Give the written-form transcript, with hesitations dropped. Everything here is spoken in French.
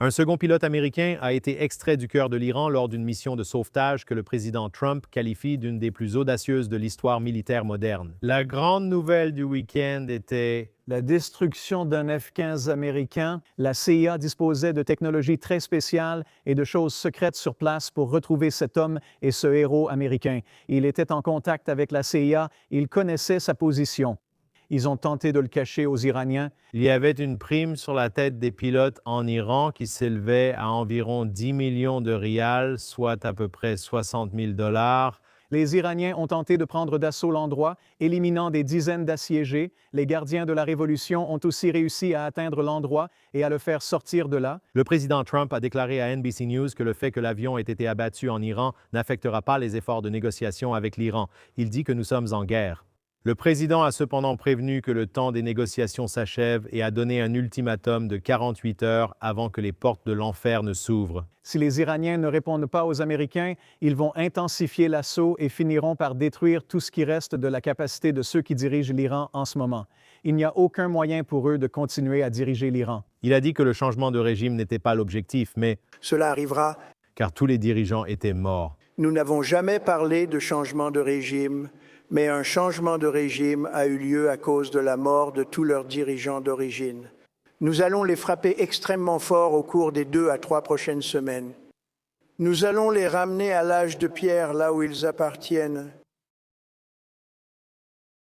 Un second pilote américain a été extrait du cœur de l'Iran lors d'une mission de sauvetage que le président Trump qualifie d'une des plus audacieuses de l'histoire militaire moderne. La grande nouvelle du week-end était la destruction d'un F-15 américain. La CIA disposait de technologies très spéciales et de choses secrètes sur place pour retrouver cet homme et ce héros américain. Il était en contact avec la CIA, il connaissait sa position. Ils ont tenté de le cacher aux Iraniens. Il y avait une prime sur la tête des pilotes en Iran qui s'élevait à environ 10 millions de rials, soit à peu près 60 000 $. Les Iraniens ont tenté de prendre d'assaut l'endroit, éliminant des dizaines d'assiégés. Les gardiens de la Révolution ont aussi réussi à atteindre l'endroit et à le faire sortir de là. Le président Trump a déclaré à NBC News que le fait que l'avion ait été abattu en Iran n'affectera pas les efforts de négociation avec l'Iran. Il dit que nous sommes en guerre. Le président a cependant prévenu que le temps des négociations s'achève et a donné un ultimatum de 48 heures avant que les portes de l'enfer ne s'ouvrent. Si les Iraniens ne répondent pas aux Américains, ils vont intensifier l'assaut et finiront par détruire tout ce qui reste de la capacité de ceux qui dirigent l'Iran en ce moment. Il n'y a aucun moyen pour eux de continuer à diriger l'Iran. Il a dit que le changement de régime n'était pas l'objectif, mais cela arrivera car tous les dirigeants étaient morts. Nous n'avons jamais parlé de changement de régime, mais un changement de régime a eu lieu à cause de la mort de tous leurs dirigeants d'origine. Nous allons les frapper extrêmement fort au cours des 2 à 3 prochaines semaines. Nous allons les ramener à l'âge de pierre, là où ils appartiennent,